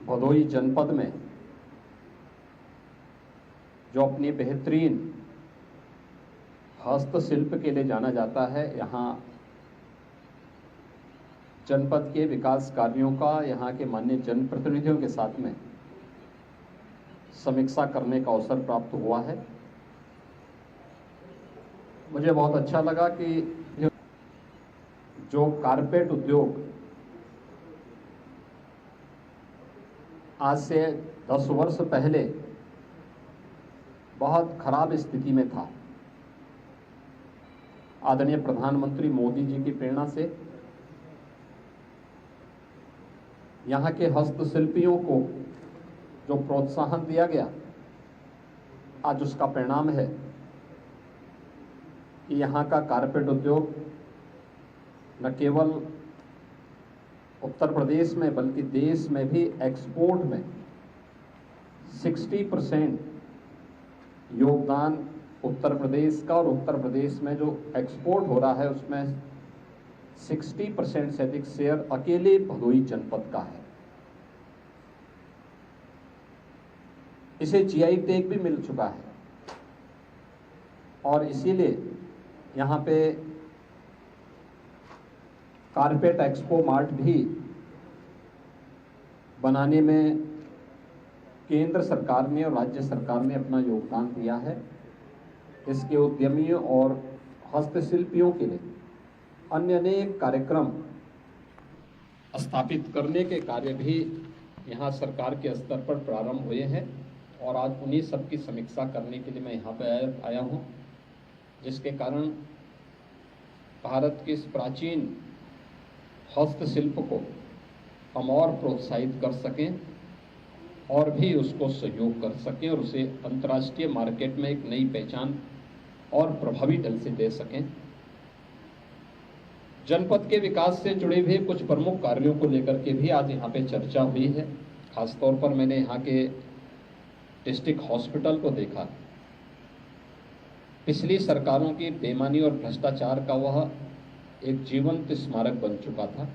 भदोही जनपद में जो अपनी बेहतरीन हस्तशिल्प के लिए जाना जाता है, यहाँ जनपद के विकास कार्यों का यहाँ के माननीय जनप्रतिनिधियों के साथ में समीक्षा करने का अवसर प्राप्त हुआ है। मुझे बहुत अच्छा लगा कि जो कारपेट उद्योग आज से 10 वर्ष पहले बहुत खराब स्थिति में था, आदरणीय प्रधानमंत्री मोदी जी की प्रेरणा से यहाँ के हस्तशिल्पियों को जो प्रोत्साहन दिया गया, आज उसका परिणाम है कि यहाँ का कारपेट उद्योग न केवल उत्तर प्रदेश में बल्कि देश में भी एक्सपोर्ट में 60% योगदान उत्तर प्रदेश का, और उत्तर प्रदेश में जो एक्सपोर्ट हो रहा है उसमें 60% से अधिक शेयर अकेले भदोही जनपद का है। इसे जीआई टैग भी मिल चुका है और इसीलिए यहाँ पे कारपेट एक्सपो मार्ट भी बनाने में केंद्र सरकार ने और राज्य सरकार ने अपना योगदान दिया है। इसके उद्यमियों और हस्तशिल्पियों के लिए अन्य अनेक कार्यक्रम स्थापित करने के कार्य भी यहाँ सरकार के स्तर पर प्रारंभ हुए हैं और आज उन्हीं सब की समीक्षा करने के लिए मैं यहाँ पे आया हूँ, जिसके कारण भारत के इस प्राचीन हस्तशिल्प को हम और प्रोत्साहित कर सकें और भी उसको सहयोग कर सकें और उसे अंतर्राष्ट्रीय मार्केट में एक नई पहचान और प्रभावी ढंग से दे सकें। जनपद के विकास से जुड़े हुए कुछ प्रमुख कार्यों को लेकर के भी आज यहाँ पे चर्चा हुई है। खासतौर पर मैंने यहाँ के डिस्ट्रिक्ट हॉस्पिटल को देखा। पिछली सरकारों की बेईमानी और भ्रष्टाचार का वह एक जीवंत स्मारक बन चुका था।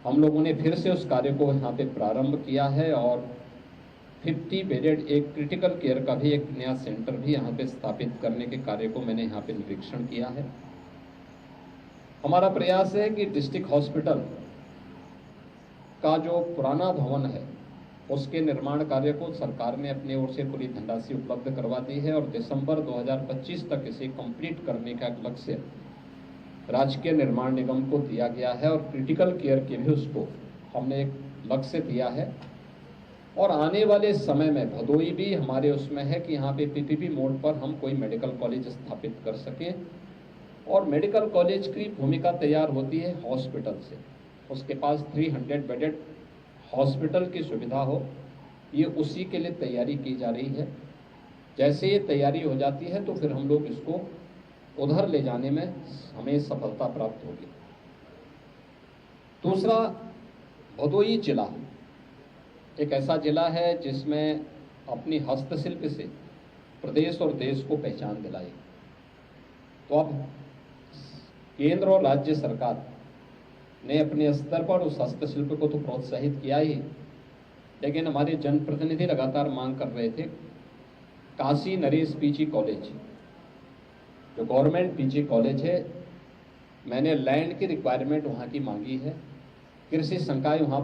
हम लोगों ने फिर से उस कार्य को यहाँ पे प्रारंभ किया है और 50 बेडेड एक क्रिटिकल केयर का भी एक नया सेंटर भी यहाँ पे स्थापित करने के कार्य को मैंने यहाँ पे निरीक्षण किया है। हमारा प्रयास है कि डिस्ट्रिक्ट हॉस्पिटल का जो पुराना भवन है उसके निर्माण कार्य को सरकार ने अपनी ओर से पूरी धनराशि उपलब्ध करवा दी है और दिसंबर 2025 तक इसे कंप्लीट करने का लक्ष्य राजकीय निर्माण निगम को दिया गया है और क्रिटिकल केयर के भी उसको हमने एक लक्ष्य दिया है। और आने वाले समय में भदोही भी हमारे उसमें है कि यहाँ पे पीपीपी मोड पर हम कोई मेडिकल कॉलेज स्थापित कर सकें और मेडिकल कॉलेज की भूमिका तैयार होती है हॉस्पिटल से। उसके पास 300 बेडेड हॉस्पिटल की सुविधा हो, ये उसी के लिए तैयारी की जा रही है। जैसे ये तैयारी हो जाती है तो फिर हम लोग इसको उधर ले जाने में हमें सफलता प्राप्त होगी। दूसरा, भदोही जिला एक ऐसा जिला है जिसमें अपनी हस्तशिल्प से प्रदेश और देश को पहचान दिलाई। तो अब केंद्र और राज्य सरकार ने अपने स्तर पर उस हस्तशिल्प को तो प्रोत्साहित किया ही, लेकिन हमारे जनप्रतिनिधि लगातार मांग कर रहे थे काशी नरेश पीजी कॉलेज, जो गवर्नमेंट पीजी कॉलेज है, मैंने लैंड की रिक्वायरमेंट वहाँ की मांगी है। कृषि संकाय वहाँ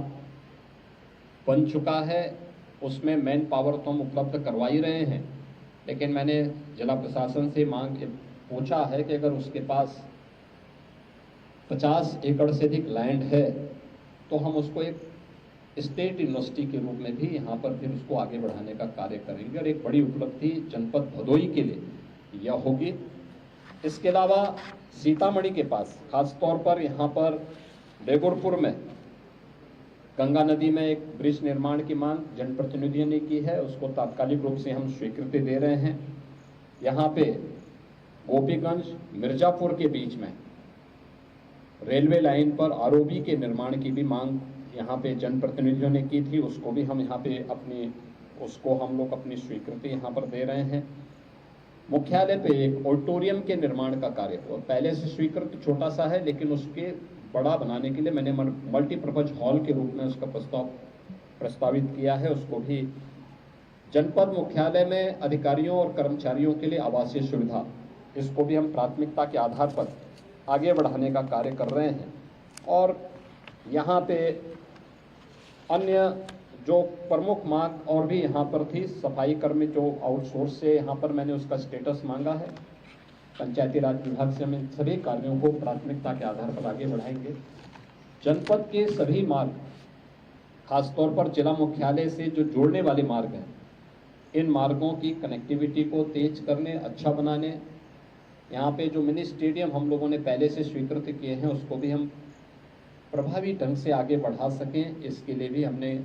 बन चुका है, उसमें मैन पावर तो हम उपलब्ध करवा ही रहे हैं, लेकिन मैंने जिला प्रशासन से पूछा है कि अगर उसके पास 50 एकड़ से अधिक लैंड है तो हम उसको एक स्टेट यूनिवर्सिटी के रूप में भी यहाँ पर फिर उसको आगे बढ़ाने का कार्य करेंगे और एक बड़ी उपलब्धि जनपद भदोही के लिए यह होगी। इसके अलावा सीतामढ़ी के पास खासतौर पर यहाँ पर बेगुरपुर में गंगा नदी में एक ब्रिज निर्माण की मांग जनप्रतिनिधियों ने की है, उसको तात्कालिक रूप से हम स्वीकृति दे रहे हैं। यहाँ पे गोपीगंज मिर्जापुर के बीच में रेलवे लाइन पर आरओबी के निर्माण की भी मांग यहाँ पे जनप्रतिनिधियों ने की थी, उसको भी हम यहाँ पे हम लोग अपनी स्वीकृति यहाँ पर दे रहे हैं। मुख्यालय पे एक ऑडिटोरियम के निर्माण का कार्य पहले से स्वीकृत छोटा सा है, लेकिन उसके बड़ा बनाने के लिए मैंने मल्टीपर्पज हॉल के रूप में उसका प्रस्ताव प्रस्तावित किया है उसको भी जनपद मुख्यालय में अधिकारियों और कर्मचारियों के लिए आवासीय सुविधा, इसको भी हम प्राथमिकता के आधार पर आगे बढ़ाने का कार्य कर रहे हैं। और यहाँ पे अन्य जो प्रमुख मांग और भी यहाँ पर थी, सफाई कर्मी जो आउटसोर्स से यहाँ पर मैंने उसका स्टेटस मांगा है, पंचायती राज विभाग से हम इन सभी कार्यों को प्राथमिकता के आधार पर आगे बढ़ाएंगे। जनपद के सभी मार्ग, खासतौर पर जिला मुख्यालय से जो जोड़ने वाले मार्ग हैं, इन मार्गों की कनेक्टिविटी को तेज करने, अच्छा बनाने, यहाँ पे जो मिनी स्टेडियम हम लोगों ने पहले से स्वीकृत किए हैं उसको भी हम प्रभावी ढंग से आगे बढ़ा सकें, इसके लिए भी हमने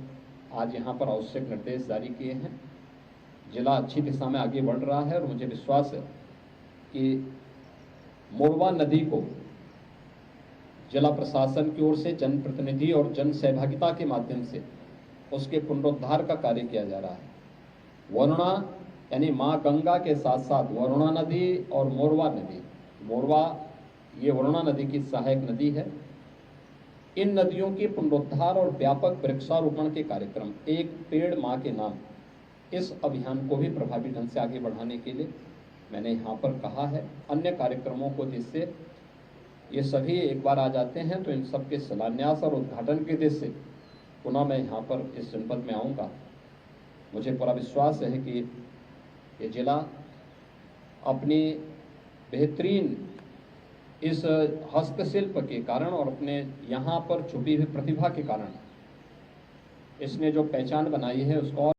आज यहाँ पर आवश्यक निर्देश जारी किए हैं। जिला अच्छी दिशा में आगे बढ़ रहा है और मुझे विश्वास है कि मोरवा नदी को जिला प्रशासन की ओर से जनप्रतिनिधि और जन सहभागिता के माध्यम से उसके पुनरुद्धार का कार्य किया जा रहा है। वरुणा यानी माँ गंगा के साथ साथ वरुणा नदी और मोरवा नदी, मोरवा ये वरुणा नदी की सहायक नदी है। इन नदियों के पुनरुद्धार और व्यापक वृक्षारोपण के कार्यक्रम, एक पेड़ माँ के नाम, इस अभियान को भी प्रभावी ढंग से आगे बढ़ाने के लिए मैंने यहाँ पर कहा है। अन्य कार्यक्रमों को जिससे ये सभी एक बार आ जाते हैं तो इन सब के शिलान्यास और उद्घाटन के दृष्टि से पुनः मैं यहाँ पर इस जनपद में आऊँगा। मुझे पूरा विश्वास है कि ये जिला अपनी बेहतरीन इस हस्तशिल्प के कारण और अपने यहाँ पर छुपी हुई प्रतिभा के कारण इसने जो पहचान बनाई है उसको